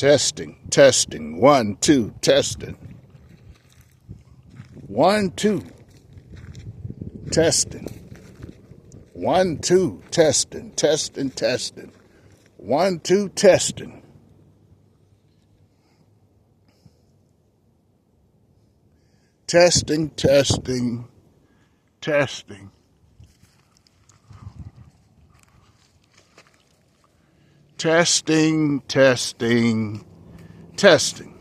Testing, testing, 1, 2, testing. 1, 2, testing. 1, 2, testing, testing, testing. 1, 2, testing. Testing, testing, testing. Testing, testing, testing.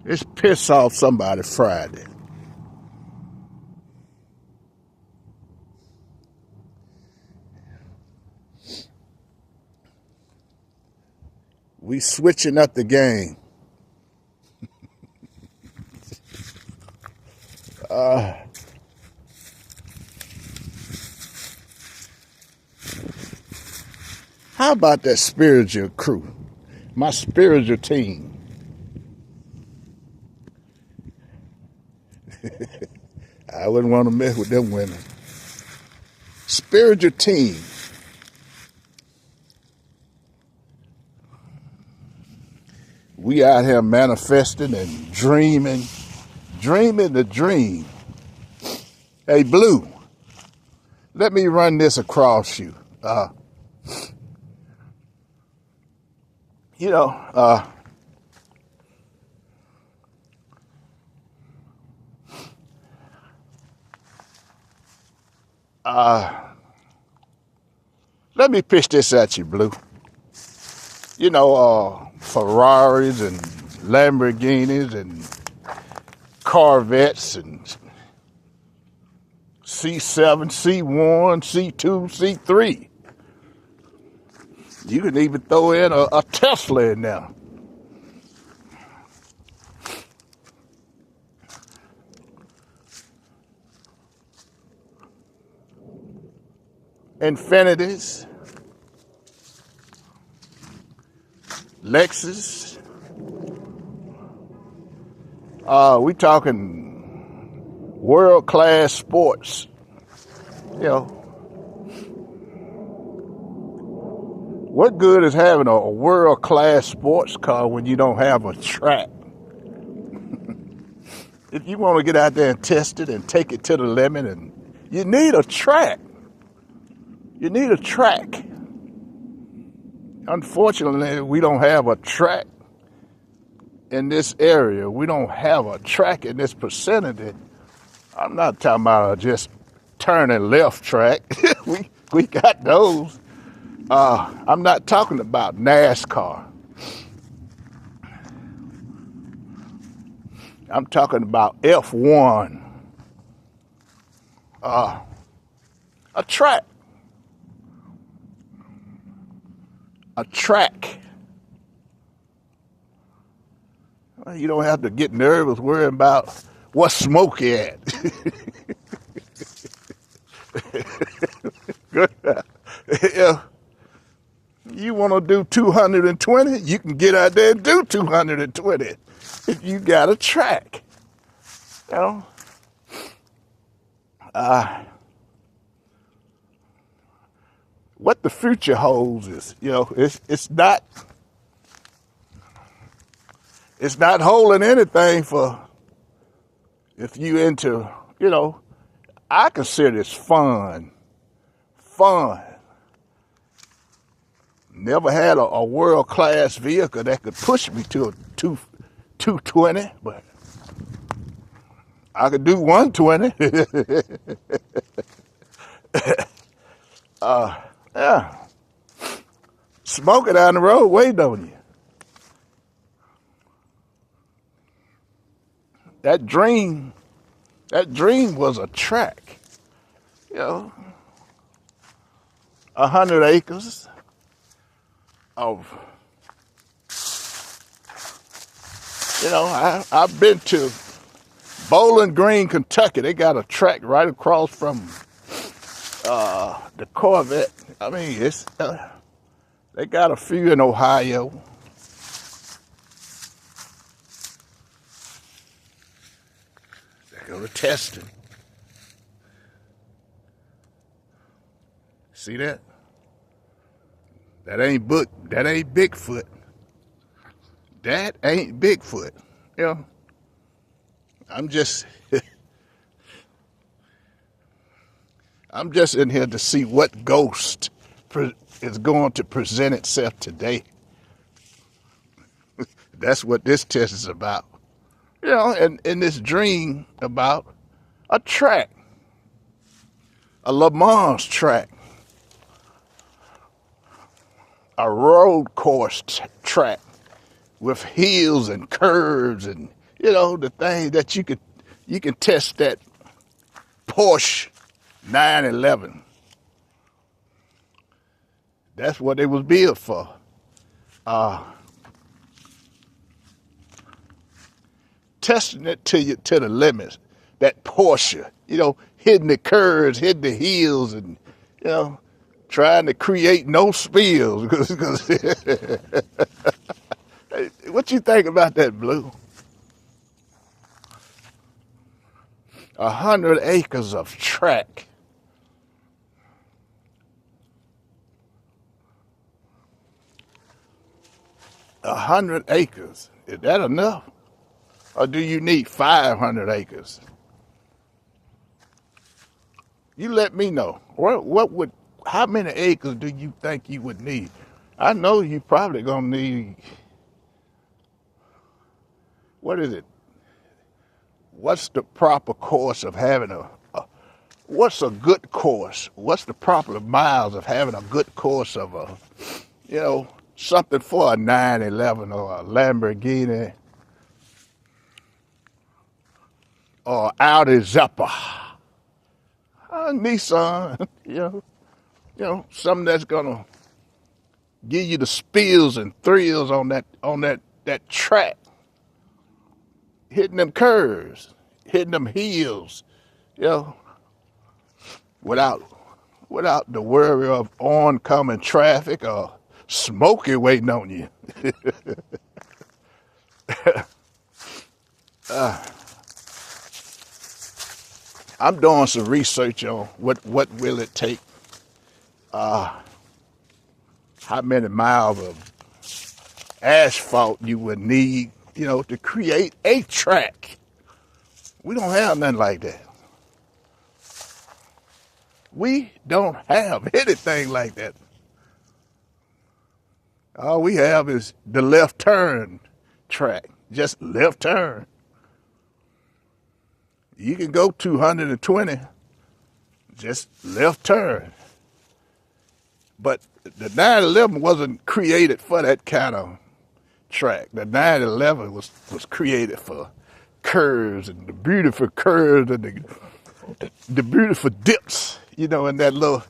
Let's piss off somebody Friday. We switching up the game. How about that spiritual crew? My spiritual team. I wouldn't want to mess with them women. Spiritual team. We out here manifesting and dreaming the dream. Hey, Blue, let me run this across you. Let me pitch this at you, Blue. Ferraris and Lamborghinis and Corvettes and C7, C1, C2, C3. You can even throw in a Tesla in there. Infinities, Lexus. We talking world-class sports. What good is having a world-class sports car when you don't have a track? If you want to get out there and test it and take it to the limit, and you need a track. You need a track. Unfortunately, we don't have a track in this area. We don't have a track in this vicinity. I'm not talking about just turning left track. we got those. I'm not talking about NASCAR. I'm talking about F1. A track. A track. Well, you don't have to get nervous worrying about what's Smokey at. Yeah. You want to do 220, you can get out there and do 220 if you got a track. What the future holds is, it's not holding anything for if you into, I consider this fun. Never had a world-class vehicle that could push me to a 220, but I could do 120. Yeah. Smoking down the road waiting on you. That dream was a track. 100 acres of, I've been to Bowling Green, Kentucky. They got a track right across from the Corvette. I mean, it's they got a few in Ohio. They go to testing. See that? That ain't That ain't Bigfoot. That ain't Bigfoot. You know, I'm just I'm just in here to see what ghost is going to present itself today. That's what this test is about. You know, and in this dream about a track, a Le Mans track, a road course track with hills and curves and, you know, the thing that you can test that Porsche 911. That's what it was built for. Testing it to the limits. That Porsche, you know, hitting the curves, hitting the hills, and, you know, trying to create no spills. What you think about that, Blue? 100 acres of track. 100 acres. Is that enough? Or do you need 500 acres? You let me know. How many acres do you think you would need? I know you probably gonna need, what is it? What's the proper course of having what's a good course? What's the proper miles of having a good course of you know, something for a 911 or a Lamborghini or Audi Zappa, Nissan, you know, something that's gonna give you the spills and thrills on that track, hitting them curves, hitting them hills, you know, without the worry of oncoming traffic or Smokey waiting on you. I'm doing some research on what will it take, how many miles of asphalt you would need, you know, to create a track. We don't have nothing like that. We don't have anything like that. All we have is the left turn track, just left turn. You can go 220, just left turn. But the 911 wasn't created for that kind of track. The 911 was created for curves and the beautiful curves and the beautiful dips, you know, and that little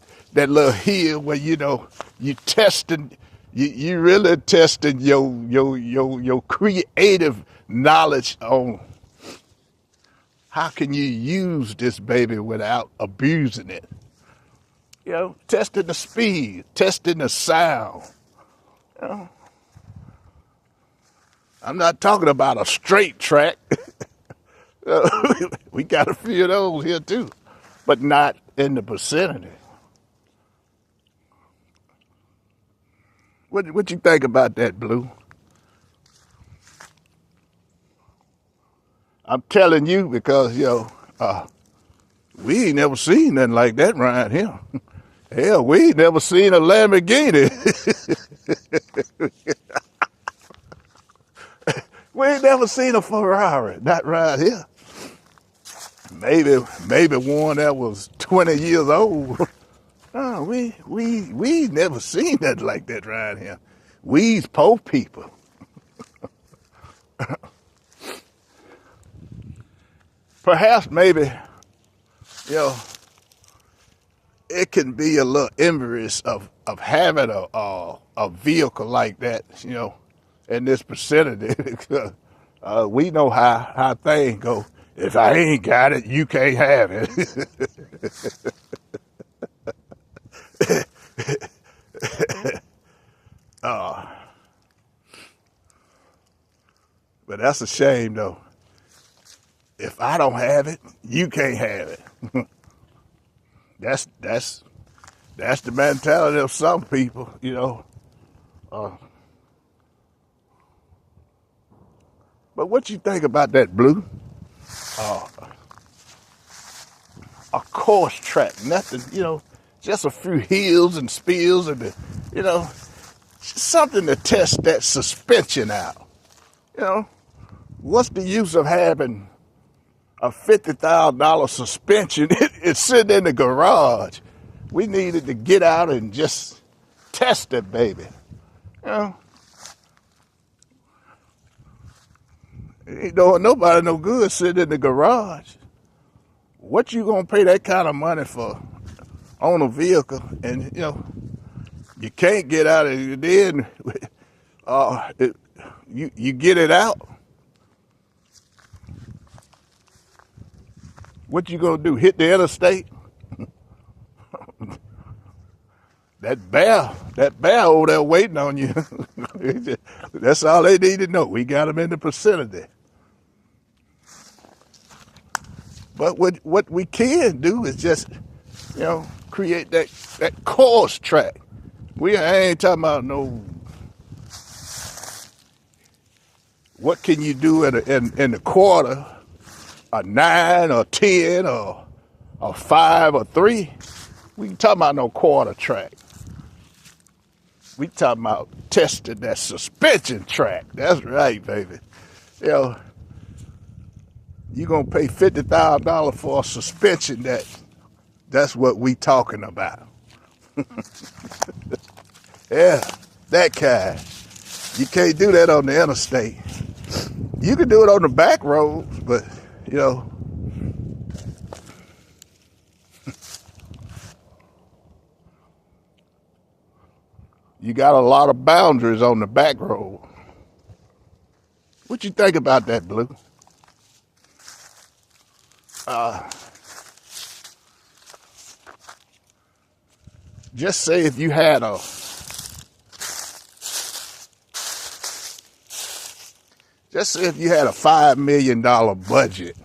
hill where, you know, you testing, you really testing your creative knowledge on how can you use this baby without abusing it. You know, testing the speed, testing the sound. You know, I'm not talking about a straight track. We got a few of those here too, but not in the vicinity. What you think about that, Blue? I'm telling you because, you know, we ain't never seen nothing like that around here. Hell, we ain't never seen a Lamborghini. We ain't never seen a Ferrari, not right here. Maybe one that was 20 years old. No, we never seen nothing like that around here. We's poor people. Perhaps maybe, you know, it can be a little envious of having a vehicle like that, you know, in this vicinity. We know how things go. If I ain't got it, you can't have it. But that's a shame, though. If I don't have it, you can't have it. That's the mentality of some people, you know. Uh, but what you think about that, Blue? Uh, a course track, nothing, just a few hills and spills and, something to test that suspension out. You know, what's the use of having a $50,000 suspension? It's sitting in the garage. We needed to get out and just test it, baby. You know, it ain't doing nobody no good sitting in the garage. What you gonna pay that kind of money for on a vehicle, and you can't get out of it? Then you get it out. What you gonna do? Hit the interstate? That bear over there waiting on you. That's all they need to know. We got them in the vicinity. But what we can do is just, create that course track. I ain't talking about no. What can you do in the quarter? A 9 or 10 or a 5 or 3? We ain't talking about no quarter track. We talking about testing that suspension track. That's right, baby. You're going to pay $50,000 for a suspension that's what we talking about. Yeah, that kind. You can't do that on the interstate. You can do it on the back roads, but, you got a lot of boundaries on the back road. What you think about that, Blue? Just say if you had a $5 million budget,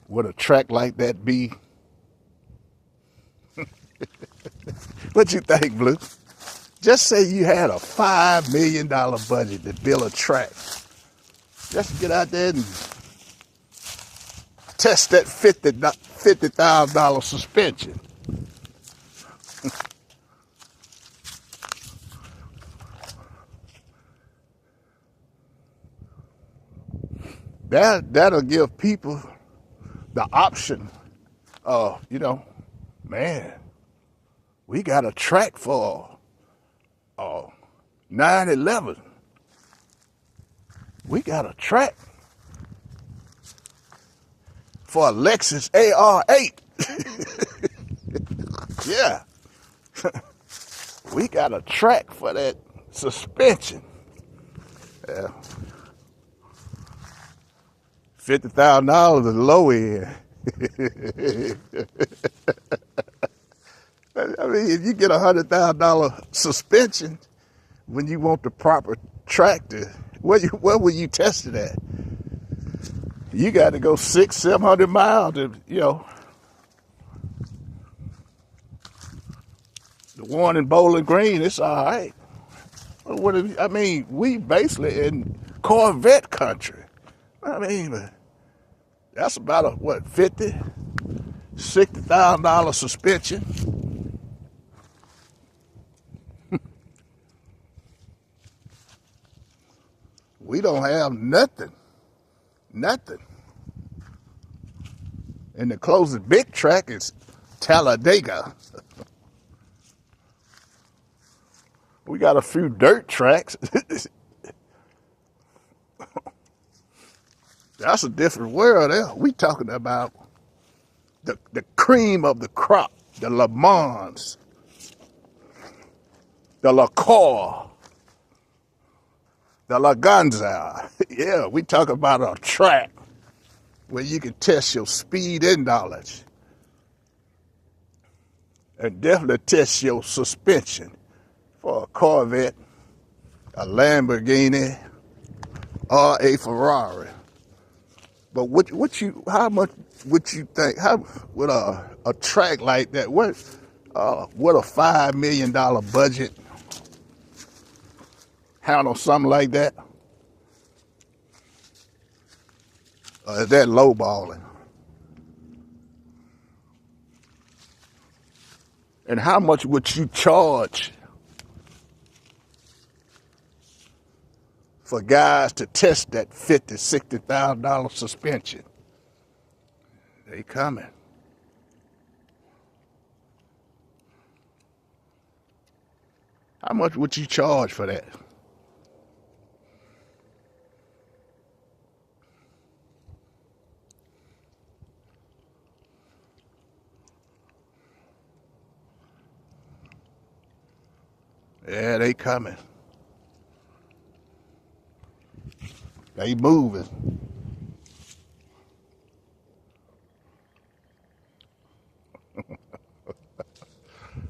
would a track like that be? What you think, Blue? Just say you had a $5 million budget to build a track. Just get out there and test that $50,000 suspension. That'll give people the option of, man, we got a track for 9/11. We got a track for a Lexus AR8. Yeah. We got a track for that suspension. Yeah. $50,000 is low end. I mean, if you get $100,000 suspension when you want the proper tractor, where will you test it at? You got to go 600-700 miles to, the one in Bowling Green, it's all right. We basically in Corvette country. That's about a $60,000 suspension. We don't have nothing. And the closest big track is Talladega. We got a few dirt tracks. That's a different world there. We talking about the cream of the crop, the Le Mans, the La Cour, the La Gonza. Yeah, we talk about a track where you can test your speed and knowledge. And definitely test your suspension for a Corvette, a Lamborghini, or a Ferrari. But how much would you think? How would a track like that? What a $5 million budget handle something like that? Or is that lowballing? And how much would you charge for guys to test that $50,000, $60,000 suspension? They coming. How much would you charge for that? Yeah, they coming. They moving.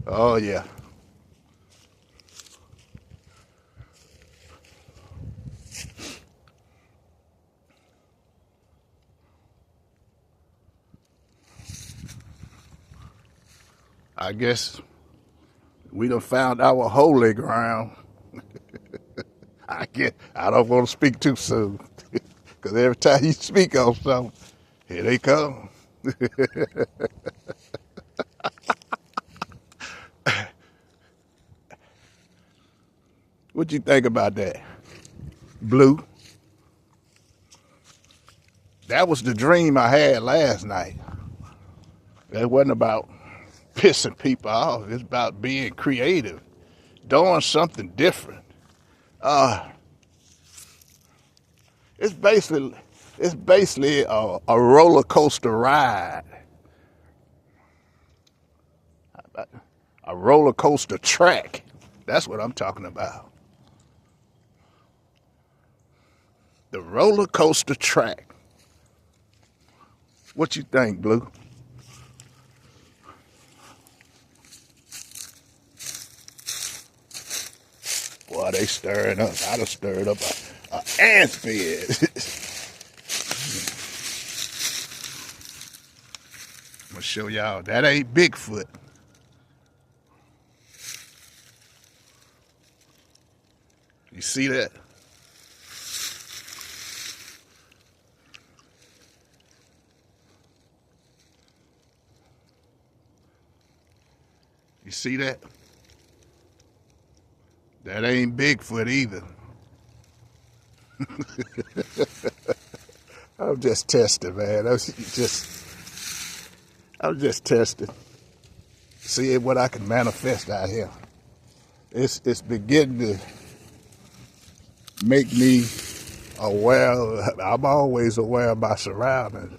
Oh, yeah. I guess we done found our holy ground. I don't want to speak too soon. Because every time you speak on something, here they come. What you think about that? Blue? That was the dream I had last night. It wasn't about pissing people off. It's about being creative, doing something different. It's basically a roller coaster ride, a roller coaster track. That's what I'm talking about. The roller coaster track. What you think, Blue? Boy, they stirring up. I done stirred up a ant bed. I'm gonna show y'all. That ain't Bigfoot. You see that? You see that? That ain't Bigfoot either. I'm just testing, man. I'm just testing. Seeing what I can manifest out here. It's beginning to make me aware. I'm always aware of my surroundings,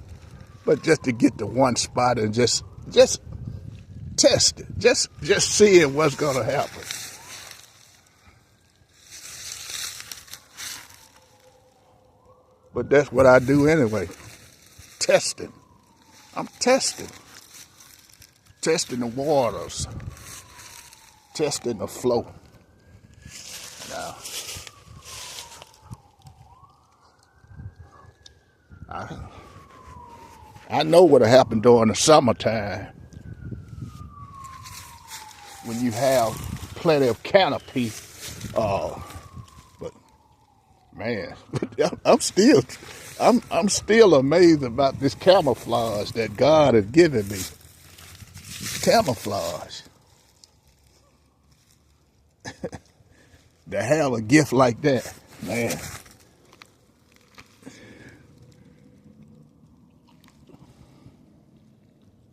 but just to get to one spot and just test it, just seeing what's gonna happen. But that's what I do anyway. Testing. I'm testing the waters, testing the flow. Now, I know what'll happen during the summertime when you have plenty of canopy. But man, I'm still amazed about this camouflage that God has given me. Camouflage. To have a gift like that, man.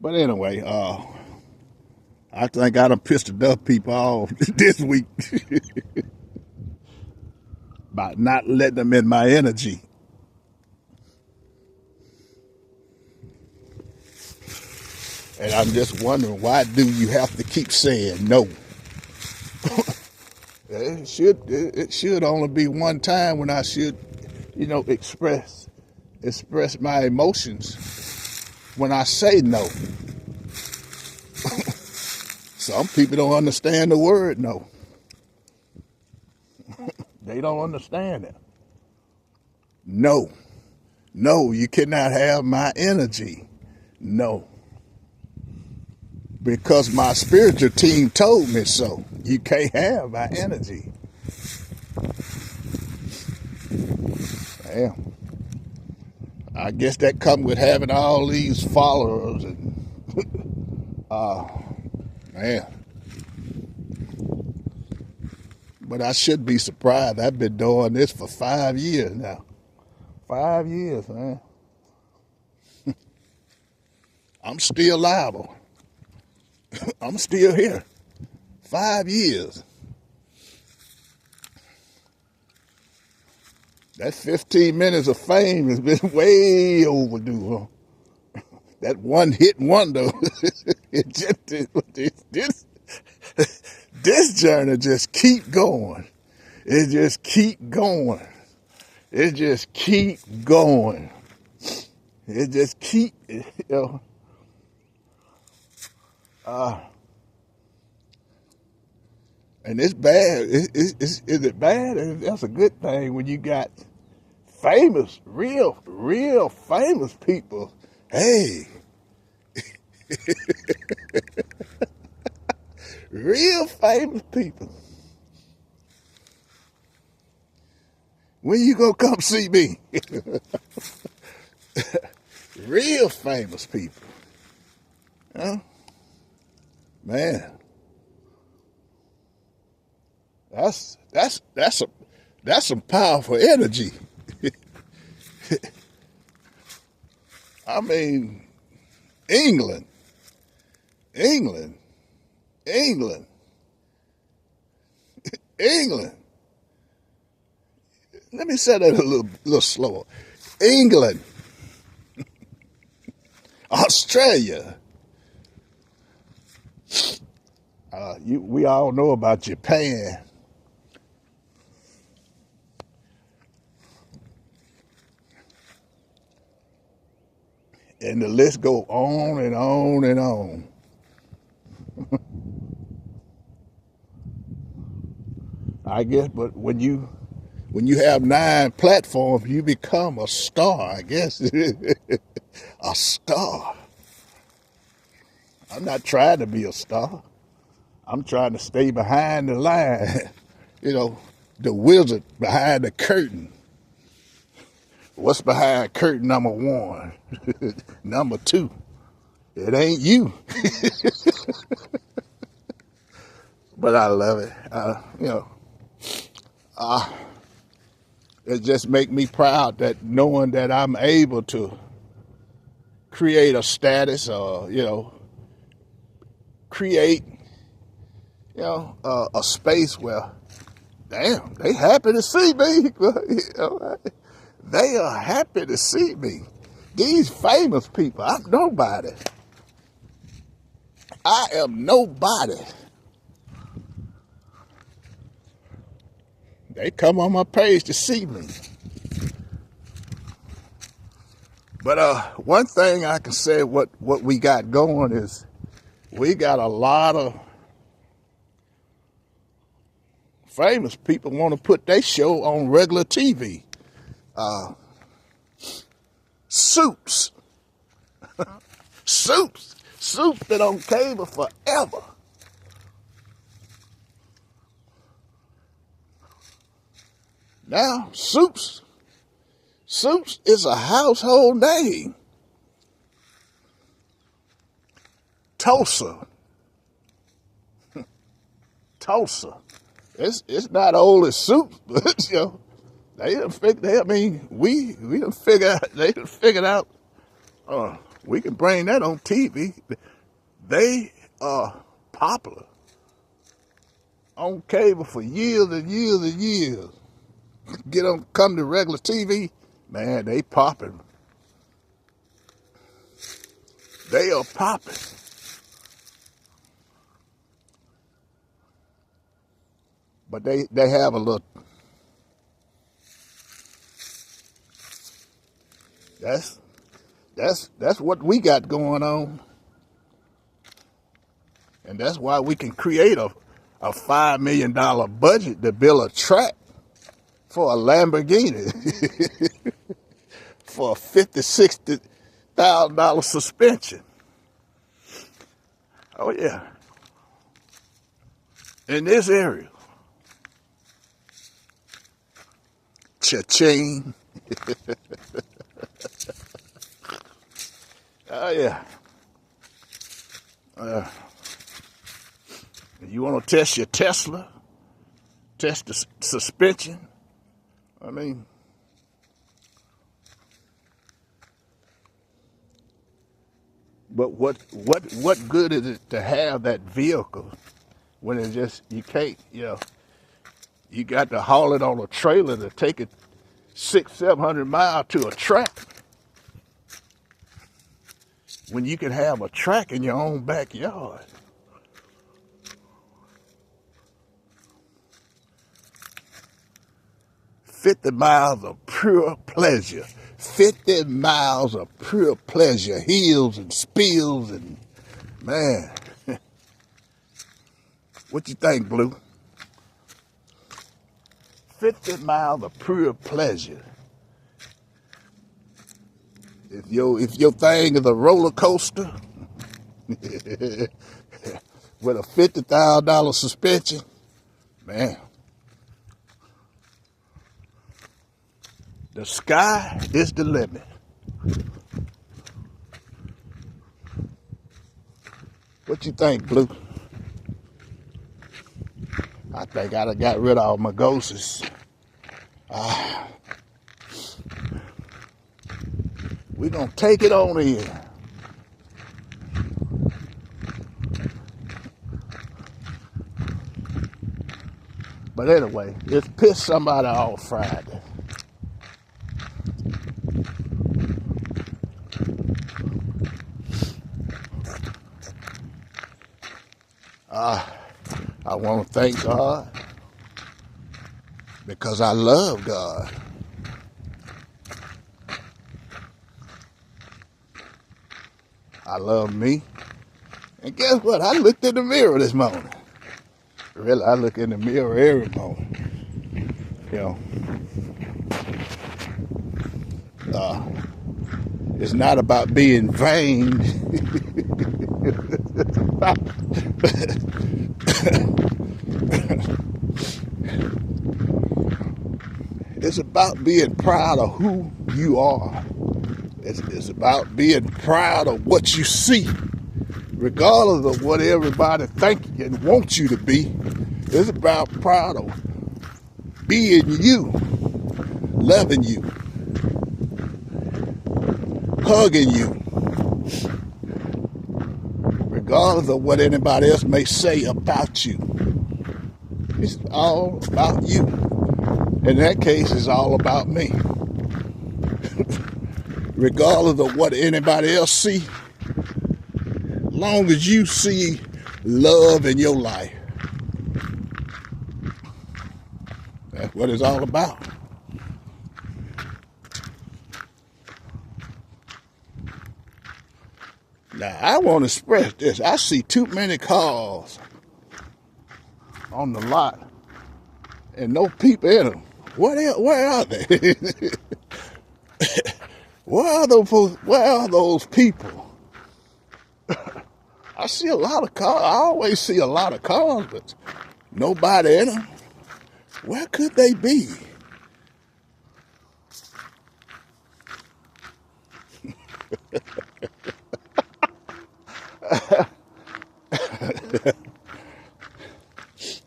But anyway, I think I done pissed enough people off this week by not letting them in my energy. And I'm just wondering, why do you have to keep saying no? It should only be one time when I should, express my emotions when I say no. Some people don't understand the word no. They don't understand it. No. No, you cannot have my energy. No. Because my spiritual team told me so. You can't have my energy. Damn. I guess that come with having all these followers and man. But I should be surprised. I've been doing this for 5 years now. 5 years, man. I'm still liable. I'm still here. 5 years. That 15 minutes of fame has been way overdue. Huh? That one hit wonder. It just this journey just keep going. It just keep going. It just keep going. It just keep, and it's bad. Is it bad? That's a good thing when you got famous, real famous people. Hey, real famous people. When you gonna come see me? Real famous people. Huh? Man. That's some powerful energy. I mean, England. England. Let me say that a little slower. England, Australia. We all know about Japan. And the list go on and on and on. I guess, but when you have 9 platforms, you become a star, I guess. A star. I'm not trying to be a star. I'm trying to stay behind the line. The wizard behind the curtain. What's behind curtain number 1? Number 2. It ain't you. But I love it. It just make me proud that knowing that I'm able to create a status or, create, a space where, damn, they happy to see me. They are happy to see me. These famous people, I'm nobody. I am nobody. They come on my page to see me. But one thing I can say what we got going is we got a lot of famous people want to put their show on regular TV. Suits. Suits been on cable forever. Now, Suits is a household name. Tulsa. It's not old as Suits, but they done figured. We done figured out. We can bring that on TV. They are popular on cable for years and years and years. Come to regular TV, man, they popping. They are popping. But they have a little. That's what we got going on. And that's why we can create a $5 million budget to build a track for a Lamborghini for a $50,000-$60,000 suspension. Oh yeah. In this area. Cha-ching. Oh, yeah. You want to test your Tesla? Test the suspension? I mean, but what good is it to have that vehicle when it's just, you can't, you got to haul it on a trailer to take it 600-700 miles to a track when you can have a track in your own backyard. 50 miles of pure pleasure. 50 miles of pure pleasure. Hills and spills and, man. What you think, Blue? 50 miles of pure pleasure. If your thing is a roller coaster with a $50,000 suspension, man, the sky is the limit. What you think, Blue? I think I done got rid of all my ghosts. We gonna take it on in. But anyway, let's piss somebody off Friday. I want to thank God because I love God. I love me. And guess what? I looked in the mirror this morning. Really, I look in the mirror every morning. It's not about being vain. It's about being proud of who you are. It's about being proud of what you see, regardless of what everybody think and wants you to be. It's about proud of being you, loving you, hugging you, regardless of what anybody else may say about you. It's all about you. In that case, it's all about me. Regardless of what anybody else see, long as you see love in your life, that's what it's all about. Now, I want to express this. I see too many cars on the lot and no people in them. Where are they? Where are those people? I see a lot of cars. I always see a lot of cars, but nobody in them. Where could they be?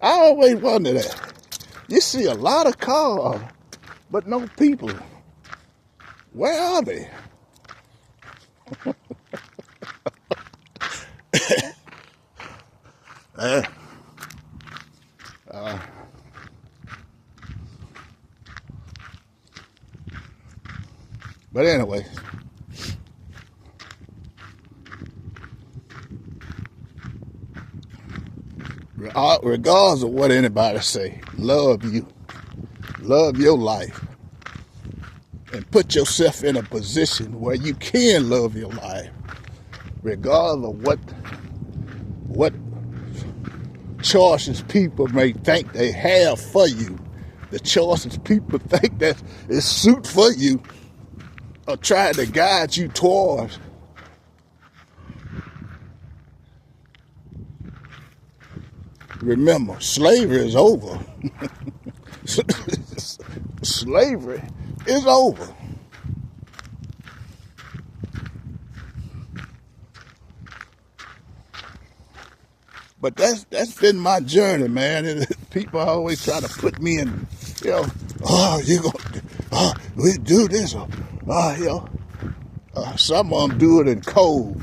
I always wonder that. You see a lot of cars, but no people. Where are they? But anyway, regardless of what anybody say, love you, love your life, and put yourself in a position where you can love your life, regardless of what choices people may think they have for you. The choices people think that is suit for you or trying to guide you towards. Remember, slavery is over. Slavery It's over. But that's been my journey, man. And people always try to put me in, oh, we do this, some of them do it in code.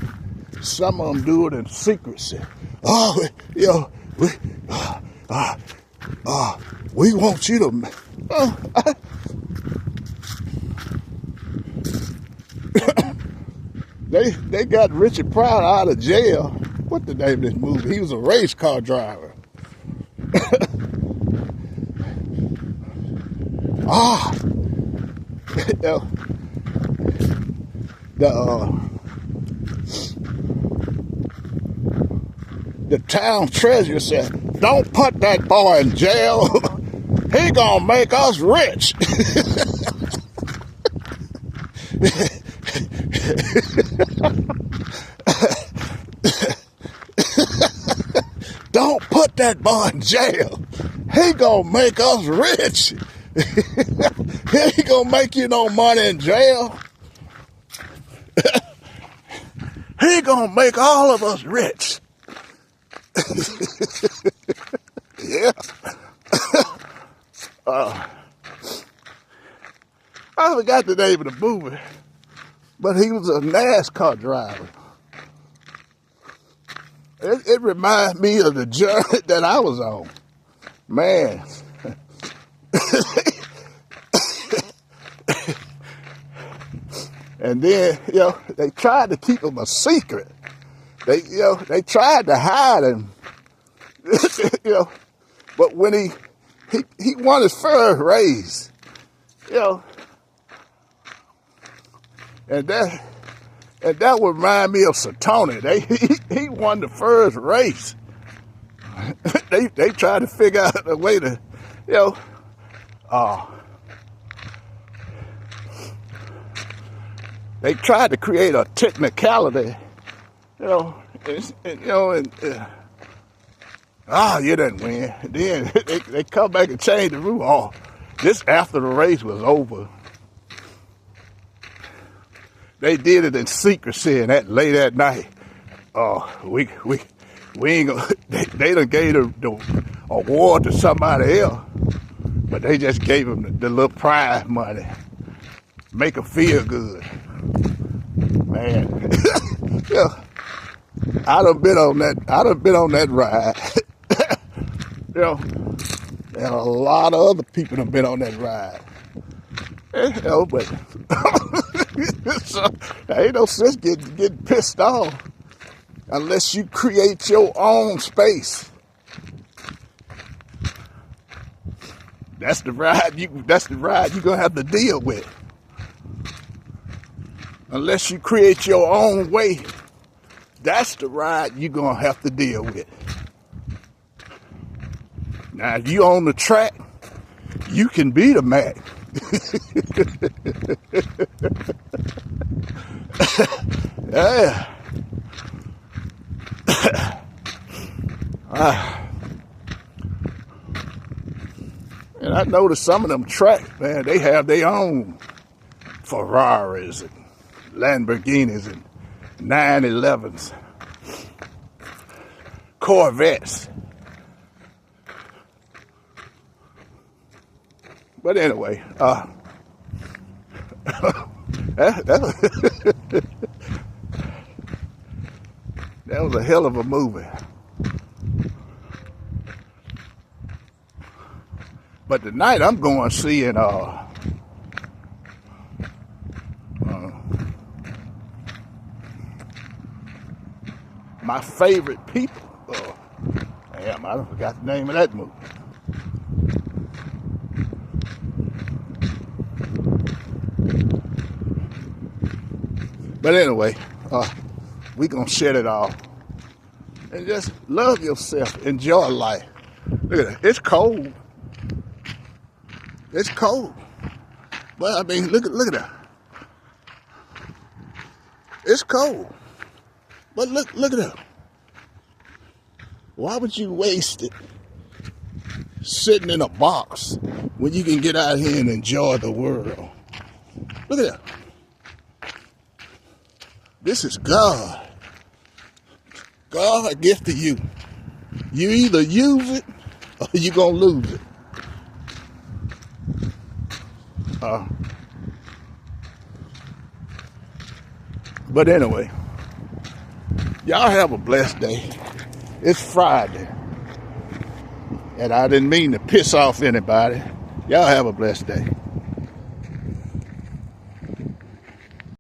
Some of them do it in secrecy. Oh, we, we want you to. They got Richard Pryor out of jail. What the name of this movie? He was a race car driver. The town treasurer said, "Don't put that boy in jail. He gonna make us rich." Don't put that boy in jail. He gonna make us rich. He gonna make you no money in jail. He gonna make all of us rich. Yeah. I forgot the name of the movie, but he was a NASCAR driver. It reminds me of the journey that I was on. Man. And then, they tried to keep him a secret. They tried to hide him. But when he won his first race, and that would remind me of Satoni. He won the first race. They tried to figure out a way to, they tried to create a technicality, you didn't win. Then they come back and change the rule. Oh, this after the race was over. They did it in secrecy, and that late at night, we ain't gonna. They done gave the award to somebody else, but they just gave them the little prize money, make them feel good. Man, I done been on that ride. And a lot of other people have been on that ride. But so, ain't no sense getting pissed off unless you create your own space. That's the ride you're gonna have to deal with. Unless you create your own way, that's the ride you're gonna have to deal with. Now, if you on the track, you can be the Mac. Yeah. And I noticed some of them tracks, man, they have their own Ferraris and Lamborghinis and 911s, Corvettes. But anyway, that was a hell of a movie. But tonight I'm going seeing My Favorite People. Damn, I forgot the name of that movie. But anyway, we gonna shut it off and just love yourself, enjoy life. Look at that, it's cold. It's cold, but I mean, look at that. It's cold, but look at that. Why would you waste it sitting in a box when you can get out here and enjoy the world? Look at that. This is God. God gift to you. You either use it or you're going to lose it. But anyway, y'all have a blessed day. It's Friday. And I didn't mean to piss off anybody. Y'all have a blessed day.